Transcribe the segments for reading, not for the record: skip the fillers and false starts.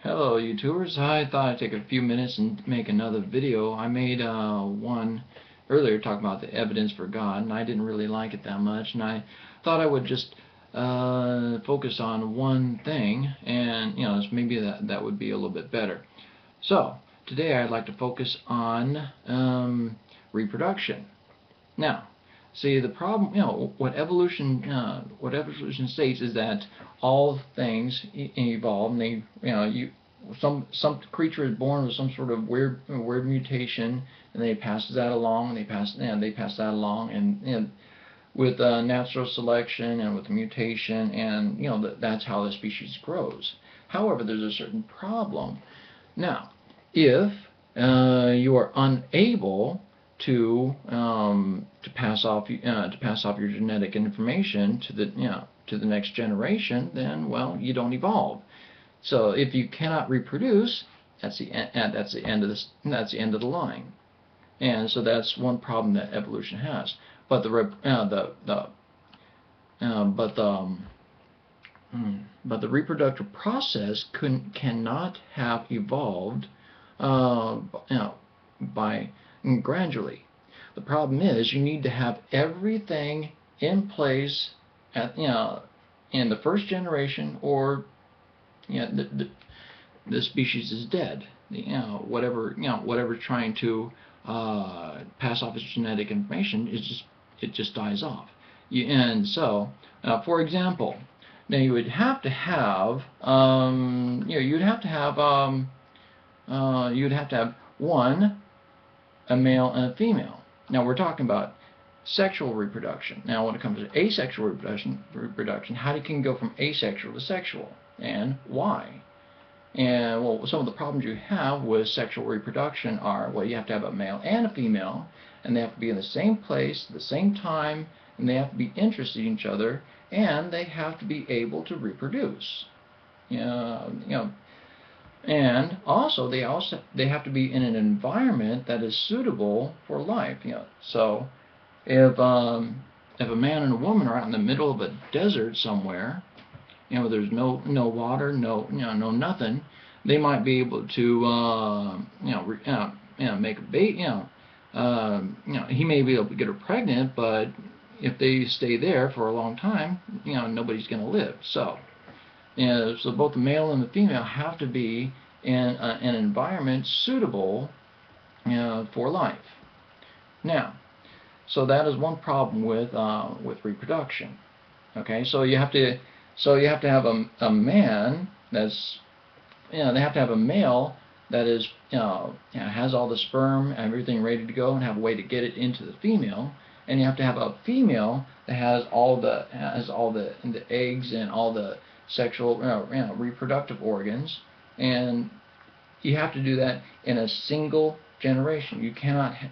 Hello YouTubers, I thought I'd take a few minutes and make another video. I made one earlier talking about the evidence for God, and I didn't really like it that much, and I thought I would just focus on one thing, and maybe that would be a little bit better. So today I'd like to focus on reproduction. Now, see, the problem, what evolution states is that all things evolve, and some creature is born with some sort of weird mutation, and they pass that along, and they pass that along, and with natural selection and with mutation, and that's how the species grows. However, there's a certain problem. Now, if you are unable to pass off your genetic information to the next generation, then well, you don't evolve. So if you cannot reproduce, that's the end of the line. And so that's one problem that evolution has. But the reproductive process cannot have evolved by gradually. The problem is you need to have everything in place in the first generation, or the species is dead. Whatever's trying to pass off its genetic information it just dies off. And so, for example, now you would have to have you'd have to have a male and a female. Now we're talking about sexual reproduction. Now when it comes to asexual reproduction, how can you go from asexual to sexual, and why? And well, some of the problems you have with sexual reproduction are, well, you have to have a male and a female, and they have to be in the same place at the same time, and they have to be interested in each other, and they have to be able to reproduce. And also they have to be in an environment that is suitable for life. So if a man and a woman are out in the middle of a desert somewhere, there's no water, no nothing, they might be able to make a baby. He may be able to get her pregnant, but if they stay there for a long time, nobody's going to live. So both the male and the female have to be in an environment suitable for life. Now, so that is one problem with reproduction. Okay, so you have to have a man that's they have to have a male that is has all the sperm and everything ready to go, and have a way to get it into the female, and you have to have a female that has all the eggs and all the sexual reproductive organs, and you have to do that in a single generation.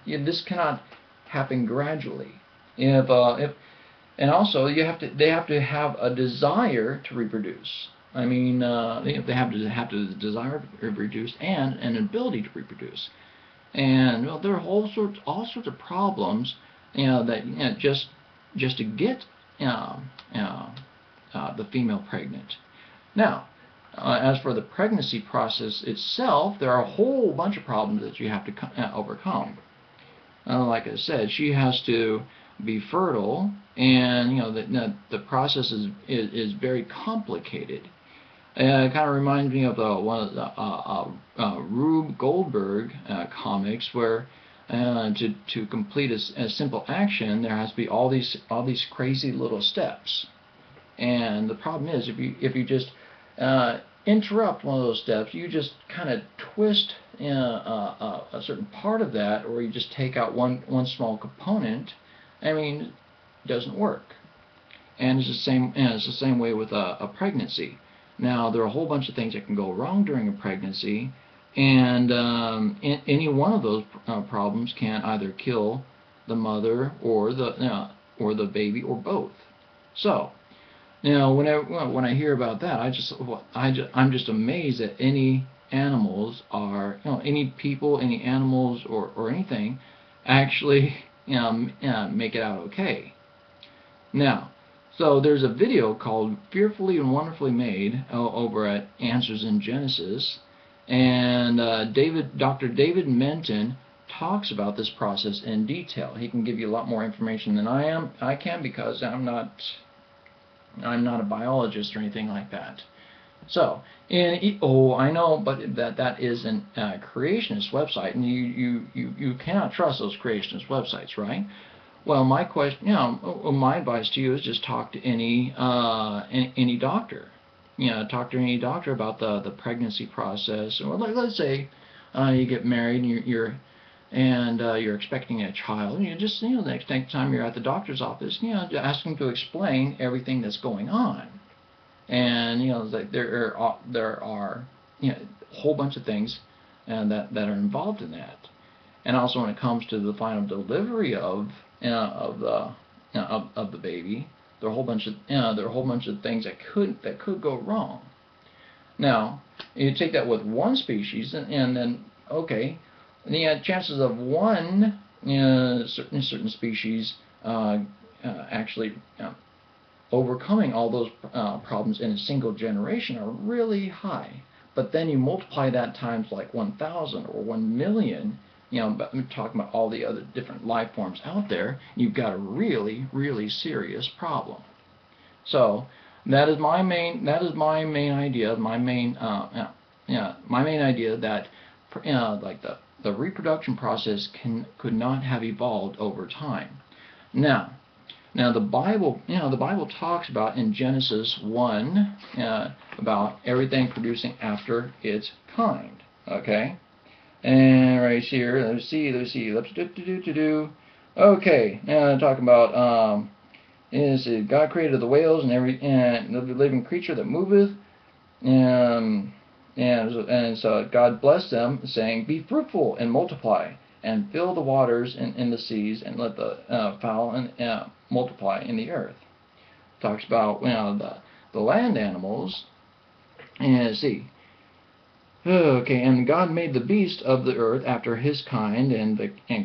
This cannot happen gradually. And also they have to have a desire to reproduce. I mean, they have to desire to reproduce and an ability to reproduce. And well, there are all sorts of problems, that just to get the female pregnant. Now, as for the pregnancy process itself, there are a whole bunch of problems that you have to overcome. Like I said, she has to be fertile, and the process is very complicated. It kind of reminds me of one of the Rube Goldberg comics, where to complete a simple action, there has to be all these crazy little steps. And the problem is, if you just interrupt one of those steps, you just kind of twist a certain part of that, or you just take out one small component, I mean, it doesn't work. And it's the same way with a pregnancy. Now, there are a whole bunch of things that can go wrong during a pregnancy, and any one of those problems can either kill the mother or the baby, or both. So, when I hear about that, I'm just amazed that any animals are, any people, any animals, or anything actually make it out okay. Now, So there's a video called Fearfully and Wonderfully Made over at Answers in Genesis, and Dr. David Menton talks about this process in detail. He can give you a lot more information than I can, because I'm not a biologist or anything like that. So, I know, but that is a creationist website, and you cannot trust those creationist websites, right? Well, my question, my advice to you is just talk to any doctor. Talk to any doctor about the pregnancy process. Or let's say you get married and you're expecting a child, and you just the next time you're at the doctor's office, ask them to explain everything that's going on. And like there are a whole bunch of things that are involved in that. And also when it comes to the final delivery of the baby, there are a whole bunch of things that could go wrong. Now, you take that with one species, and then okay, the chances of one certain species actually overcoming all those problems in a single generation are really high. But then you multiply that times like 1,000 or 1 million, but I'm talking about all the other different life forms out there, you've got a really, really serious problem. So that is my main idea. My main idea that like the reproduction process could not have evolved over time. Now the Bible talks about in Genesis 1 about everything producing after its kind. Okay, and right here, let's see. Okay, now talking about God created the whales and every living creature that moveth, and so God blessed them, saying, "Be fruitful and multiply, and fill the waters in the seas, and let the fowl and multiply in the earth." Talks about the land animals, and see. Okay, and God made the beast of the earth after his kind, and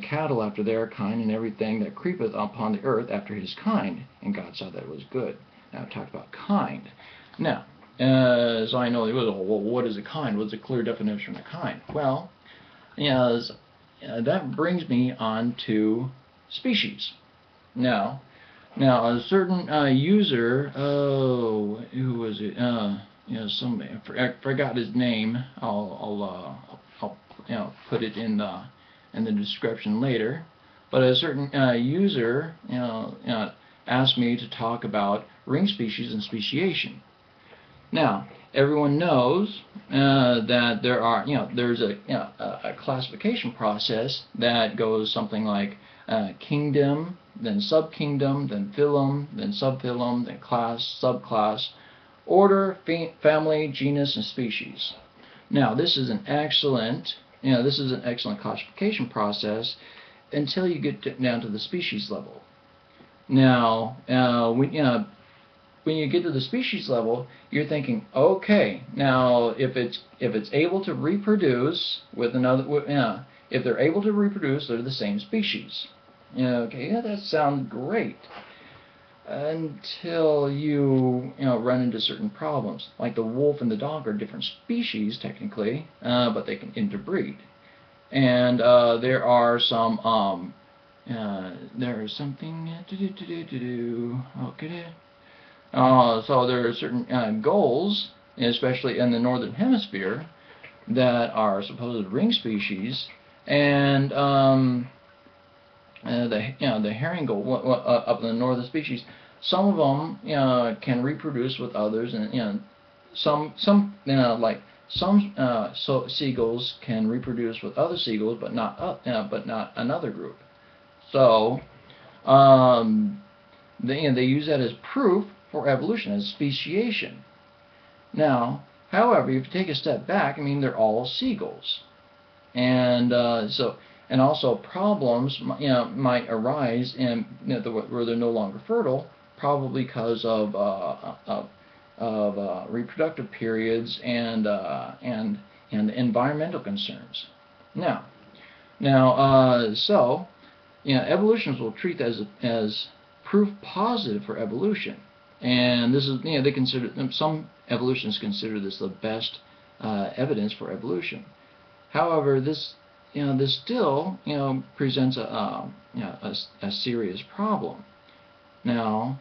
cattle after their kind, and everything that creepeth upon the earth after his kind. And God saw that it was good. Now it talked about kind. Now, so I know well, what is a kind? What's a clear definition of a kind? Well, that brings me on to species. Now a certain user, who was it? Somebody, I forgot his name. I'll put it in the description later. But a certain user, asked me to talk about ring species and speciation. Now, everyone knows that there's a classification process that goes something like kingdom, then subkingdom, then phylum, then subphylum, then class, subclass, order, family, genus, and species. Now, this is an excellent classification process until you get down to the species level. Now, when you get to the species level, you're thinking, okay, now if it's able to reproduce with another, if they're able to reproduce, they're the same species. Okay, that sounds great. Until you run into certain problems, like the wolf and the dog are different species technically, but they can interbreed. And there are some there is something okay. So there are certain goals, especially in the northern hemisphere, that are supposed ring species, and the herring gull up in the northern species. Some of them can reproduce with others, and some seagulls can reproduce with other seagulls, but not another group. So they use that as proof for evolution, as speciation. Now, however, if you take a step back, they're all seagulls, and and also problems might arise in where they're no longer fertile, probably because of reproductive periods and environmental concerns. So evolutionists will treat as proof positive for evolution. And this is, they consider, some evolutionists consider this the best evidence for evolution. However, this still presents a serious problem. Now,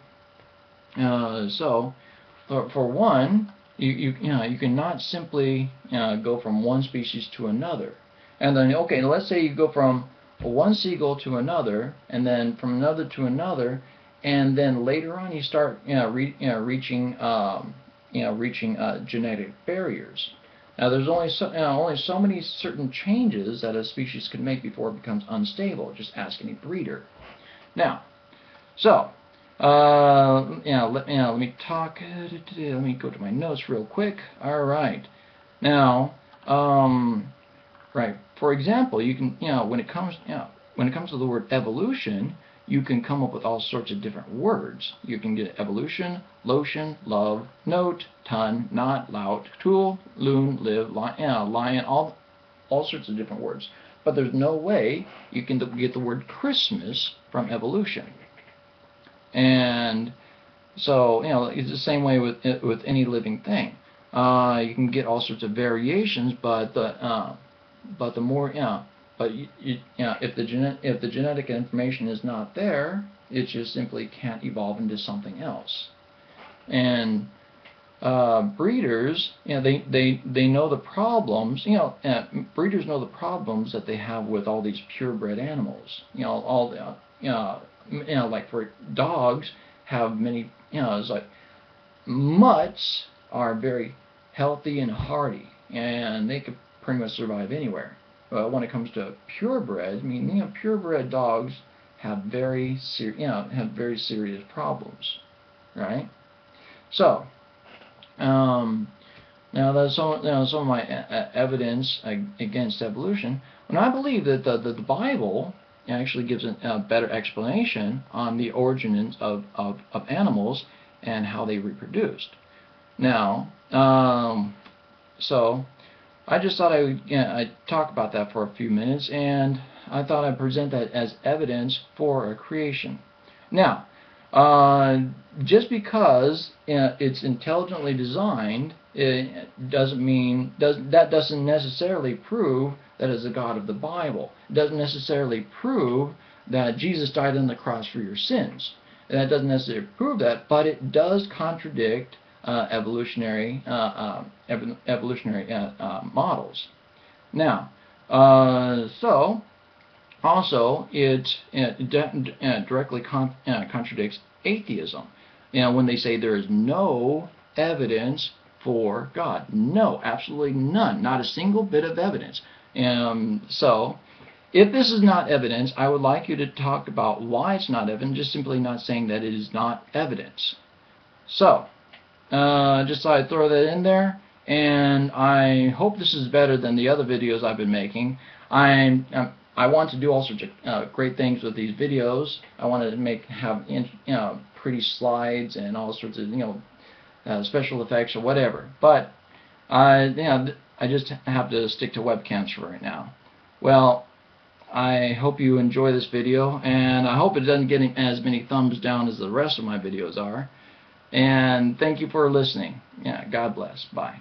for one, you cannot simply go from one species to another, and then let's say you go from one seagull to another, and then from another to another, and then later on you start reaching genetic barriers. Now there's only so many certain changes that a species can make before it becomes unstable. Just ask any breeder. Now, so let me talk. Let me go to my notes real quick. All right. Now, right. For example, you can when it comes to the word evolution, you can come up with all sorts of different words. You can get evolution, lotion, love, note, ton, not, lout, tool, loon, live, lion, all sorts of different words. But there's no way you can get the word Christmas from evolution. And so it's the same way with any living thing. You can get all sorts of variations, but the more if the genetic information is not there, it just simply can't evolve into something else. And breeders, they know the problems. Breeders know the problems that they have with all these purebred animals. Like for dogs, have many. It's like mutts are very healthy and hardy, and they could pretty much survive anywhere. When it comes to purebred, purebred dogs have very serious problems, right? So, now that's some of my evidence against evolution. And I believe that the Bible actually gives a better explanation on the origins of animals and how they reproduced. Now, so I just thought I'd talk about that for a few minutes, and I thought I'd present that as evidence for a creation. Now, just because it's intelligently designed, it that doesn't necessarily prove that it's the God of the Bible. It doesn't necessarily prove that Jesus died on the cross for your sins. And that doesn't necessarily prove that, but it does contradict evolutionary models. Now, so also it directly contradicts atheism. When they say there is no evidence for God. No, absolutely none. Not a single bit of evidence. So, if this is not evidence, I would like you to talk about why it's not evidence, just simply not saying that it is not evidence. So, just thought I'd throw that in there, and I hope this is better than the other videos I've been making. I want to do all sorts of great things with these videos. I want to have pretty slides and all sorts of special effects or whatever. But I just have to stick to webcams for right now. Well, I hope you enjoy this video, and I hope it doesn't get as many thumbs down as the rest of my videos are. And thank you for listening. God bless. Bye.